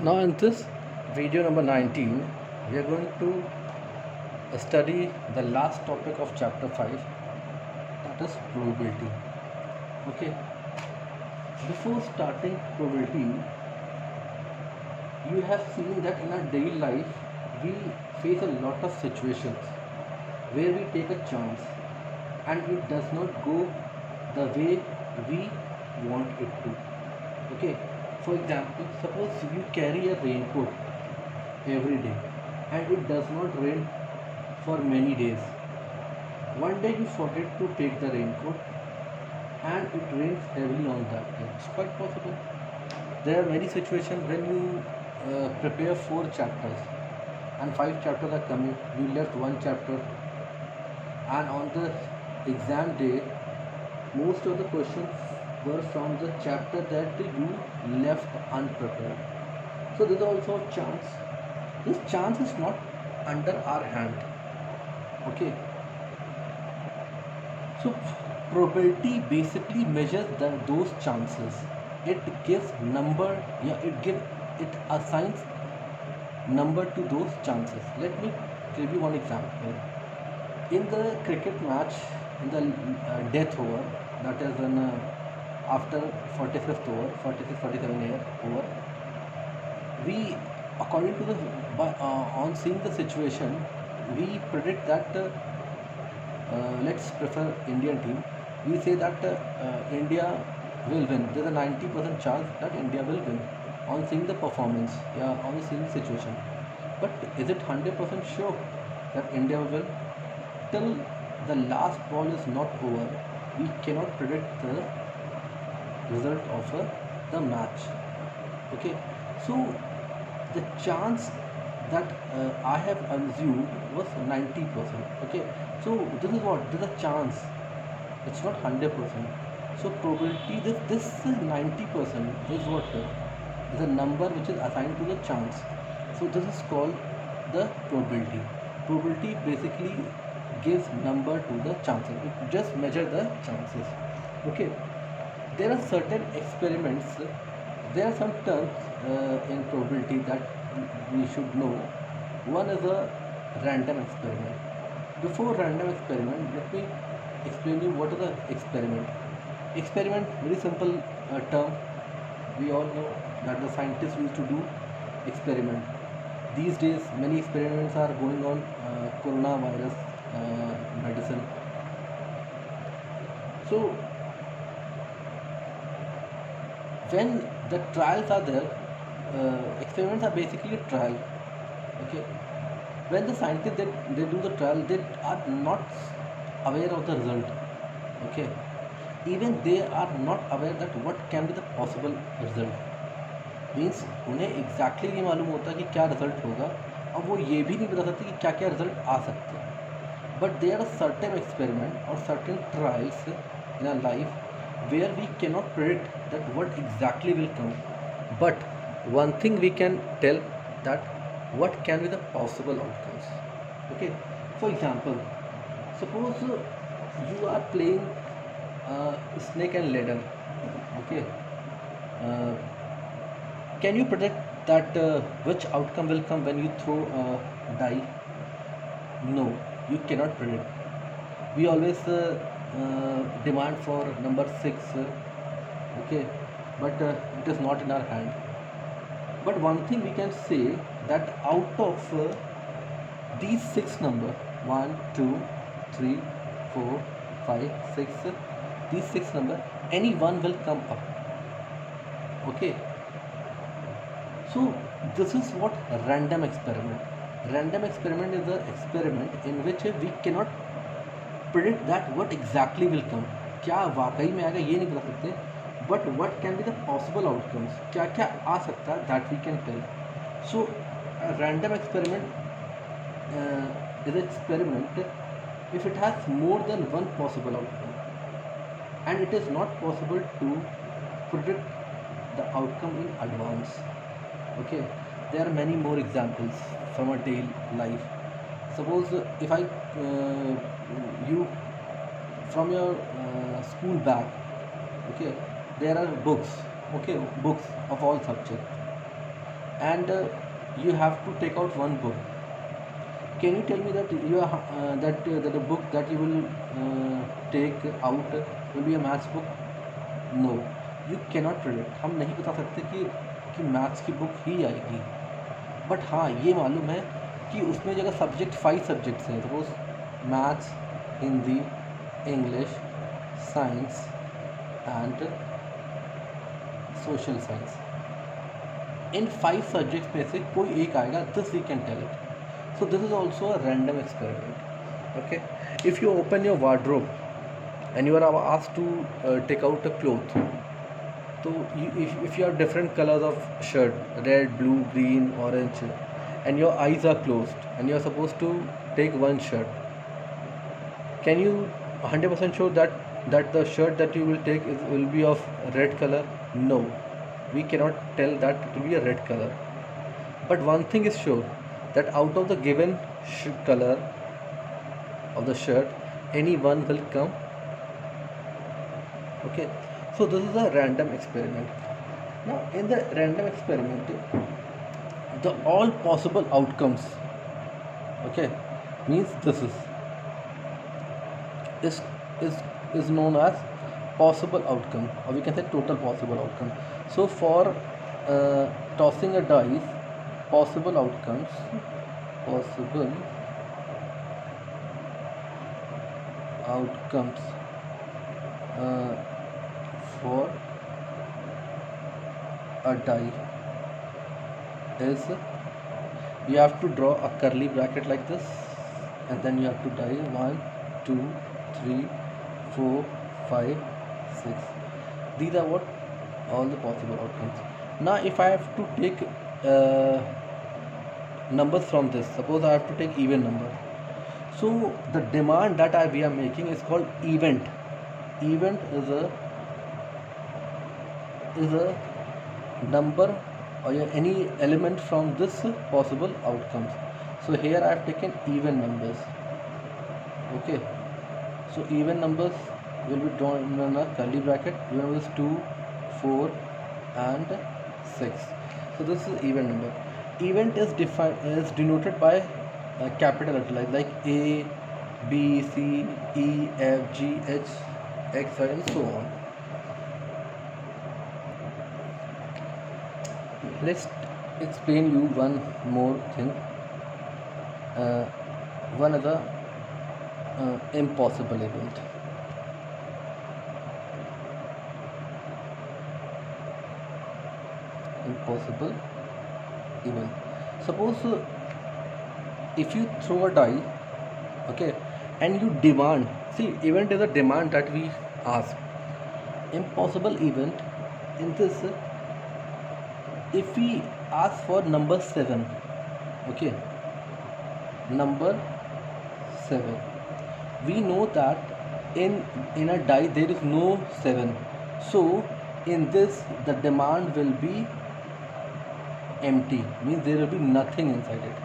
Now in this video number 19, we are going to study the last topic of chapter 5, that is probability. Okay, before starting probability, you have seen that in our daily life we face a lot of situations where we take a chance and it does not go the way we want it to. Okay, for example, suppose you carry a raincoat every day and it does not rain for many days. One day you forget to take the raincoat and it rains heavily on that day. It's quite possible. There are many situations when you prepare 4 chapters and 5 chapters are coming. You left one chapter, and on the exam day, most of the questions were from the chapter that you left unprepared. So there's also a chance. This chance is not under our hand. Okay, so probability basically measures those chances. It gives number, yeah, it assigns number to those chances. Let me give you one example. In the cricket match, in the death over, that is after 45th over, 46, 47 year over, we, according to the, on seeing the situation, we predict that let's prefer Indian team. We say that India will win. There's a 90% chance that India will win on seeing the performance, yeah, on seeing the situation. But is it 100% sure that India will win? Till the last ball is not over, we cannot predict the result of the match. Okay, so the chance that I have assumed was 90%. Okay, so this is what, this is a chance, it's not 100%. So probability, this 90% is what is a number which is assigned to the chance. So this is called the probability. Probability basically gives number to the chances, it just measure the chances. Okay, there are certain experiments, there are some terms in probability that we should know. One is a random experiment. Before random experiment, let me explain you what is a experiment. Experiment, very simple term. We all know that the scientists used to do experiment. These days, many experiments are going on coronavirus medicine. So when the trials are there, experiments are basically a trial. Okay, when the scientists they do the trial, they are not aware of the result. Okay, even they are not aware that what can be the possible result. Means उन्हें exactly नहीं मालूम होता कि क्या result होगा, और वो ये भी नहीं बता सकते कि क्या क्या रिजल्ट आ सकते हैं. But there are certain experiment और certain trials in our life where we cannot predict that what exactly will come, but one thing we can tell, that what can be the possible outcomes. Okay, for example, suppose you are playing snake and ladder. Okay, uh, can you predict that which outcome will come when you throw a die? No, you cannot predict. We always demand for number 6, okay, but it is not in our hand. But one thing we can say, that out of these 6 number, 1, 2, 3, 4, 5, 6, these 6 number, any one will come up. Okay, so this is what random experiment. Random experiment is an experiment in which we cannot predict that what exactly will come. क्या वाकई में आएगा ये नहीं बता सकते, but what can be the possible outcomes, क्या क्या आ सकता है, that we can tell. So a random experiment is an experiment if it has more than one possible outcome, and it is not possible to predict the outcome in advance. Okay, there are many more examples from our daily life. Suppose if I you from your school bag, okay, there are books, okay, books of all subjects. and you have to take out one book. Can you tell me that you are that the book that you will take out will be a maths book? No, you cannot predict. हम नहीं बता सकते कि maths की book ही आएगी, but हाँ ये मालूम है कि उसमें जगह सब्जेक्ट 5 सब्जेक्ट्स हैं, suppose maths, Hindi, English, science and social science. इन 5 सब्जेक्ट्स में से कोई एक आएगा, this we can tell it. So this is also a random experiment. Okay, if you open your wardrobe and you are asked to take out a cloth, so if you have different colors of shirt, red, blue, green, orange, and your eyes are closed and you are supposed to take one shirt, can you 100% sure that the shirt that you will take will be of red color? No, we cannot tell that it will be a red color. But one thing is sure, that out of the given color of the shirt, any one will come. Okay, so this is a random experiment. Now in the random experiment, the all possible outcomes, okay, means this is is known as possible outcome, or we can say total possible outcome. So for tossing a dice, possible outcomes, possible outcomes for a die is, you have to draw a curly bracket like this, and then you have to die 1 2 3 4 5 6. These are what all the possible outcomes. Now if I have to take numbers from this, suppose I have to take even number, so the demand that we are making is called event. Event is a number or any element from this possible outcomes. So here I have taken even numbers. Okay, so even numbers will be drawn in a curly bracket. Even numbers 2 4 and 6. So this is even number. Event is denoted by capital letter like A, B, C, E, F, G, H, X, Y, and so on. Let's explain you one more thing. One other impossible event. Impossible event. Suppose if you throw a die, okay, and you demand. See, event is a demand that we ask. Impossible event in this, if we ask for number 7, okay, number 7, we know that in a die there is no 7, so in this the demand will be empty, means there will be nothing inside it.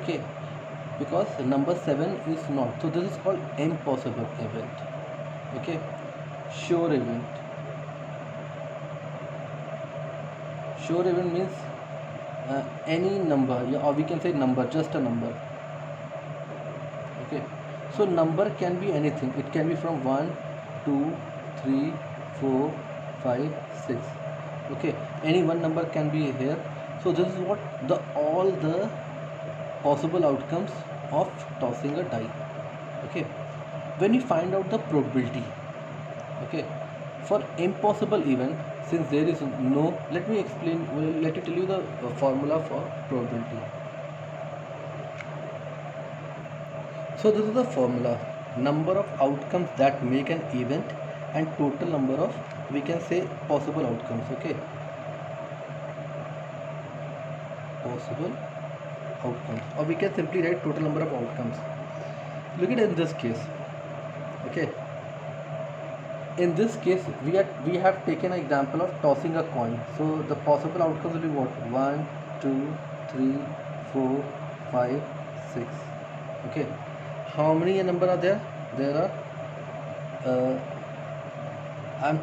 Okay, because number 7 is not, so this is called impossible event. Okay, sure event. Sure event means any number, or we can say number, just a number. Okay, so number can be anything. It can be from 1 2 3 4 5 6. Okay, any one number can be here. So this is what all the possible outcomes of tossing a die. Okay, when you find out the probability, okay, for impossible event, since there is no, let me tell you the formula for probability. So this is the formula: number of outcomes that make an event and total number of, we can say, possible outcomes. Okay, possible outcomes, or we can simply write total number of outcomes. Look at in this case. Okay, in this case we have taken an example of tossing a coin. So the possible outcomes will be what? 1 2 3 4 5 6. Okay, how many number are there? There are I'm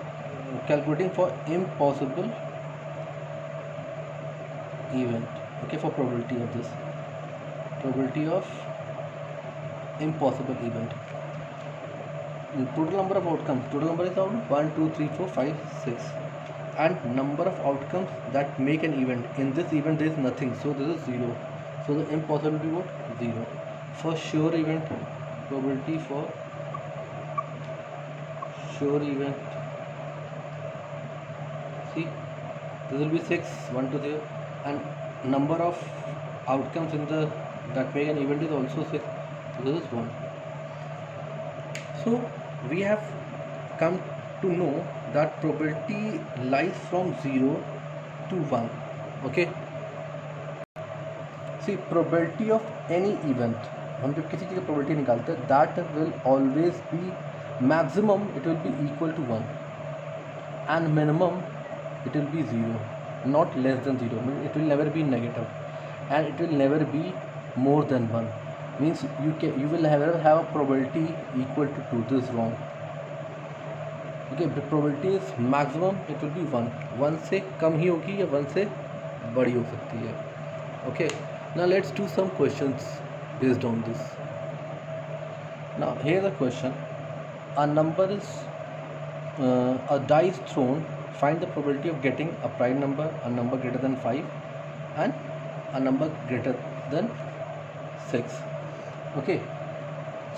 calculating for impossible event. Okay, for probability of this, probability of impossible event. Total number of outcomes, total number is how 1 2 3 4 5 6, and number of outcomes that make an event. In this event there is nothing, so this is 0, so the impossibility what 0. For sure event, probability for sure event, see, this will be 6 1 2 0, and number of outcomes in the that make an event is also 6, so this is 1. So we have come to know that probability lies from 0 to 1. Okay, see, probability of any event, हम जब किसी चीज़ की probability निकालते हैं, that will always be maximum, it will be equal to 1, and minimum it will be 0, not less than 0. It will never be negative, and it will never be more than 1. Means you will never have a probability equal to 2. This is wrong. Okay, the probability is maximum, it will be 1. 1 से कम ही होगी या 1 से बड़ी हो सकती है. Okay, now let's do some questions based on this. Now here's a question. A number is a die is thrown. Find the probability of getting a prime number, a number greater than 5, and a number greater than 6. Okay,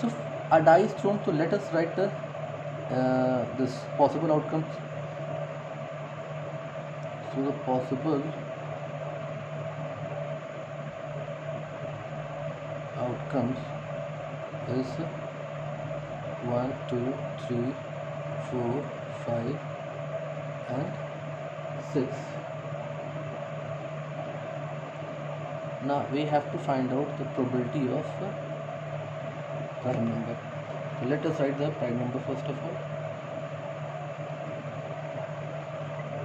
so a die is thrown, so let us write the this possible outcomes. So the possible outcomes is 1 2 3 4 5 and 6. Now we have to find out the probability of prime number. So let us write the prime number first of all.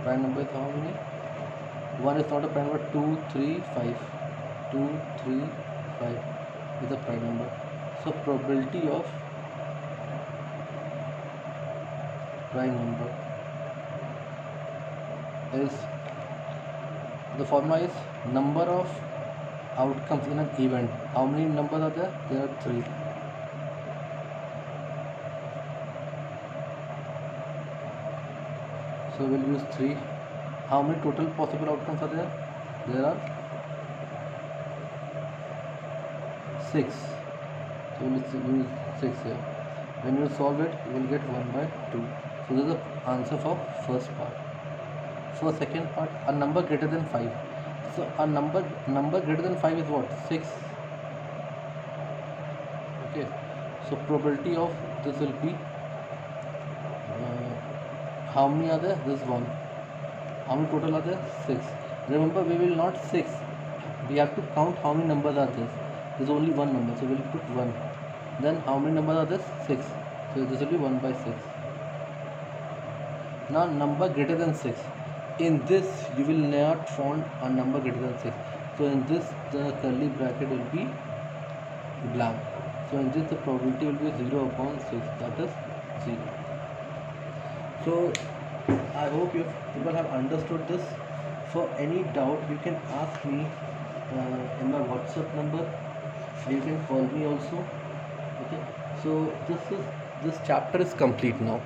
Prime number is how many? 1 is not a prime number. 2 3 5, 2 3 5 is a prime number. So probability of prime number is, the formula is number of outcomes in an event. How many numbers are there? There are 3. So we'll use 3. How many total possible outcomes are there? There are 6. So we'll use 6 here. When you solve it, you will get 1 by 2. So this is the answer for first part. For second part, a number greater than 5. So a number greater than 5 is what? 6. Okay. So probability of this will be how many are there? This 1. How many total are there? 6. Remember, we will not 6. We have to count how many numbers are there. There is only one number, so we will put 1. Then how many numbers are there? 6. So this will be 1 by 6. Now number greater than 6. In this you will not find a number greater than 6. So in this the curly bracket will be blank. So in this the probability will be 0 upon 6, that is 0. So I hope you people have understood this. For any doubt you can ask me in my WhatsApp number, or you can call me also. Okay, so this chapter is complete now.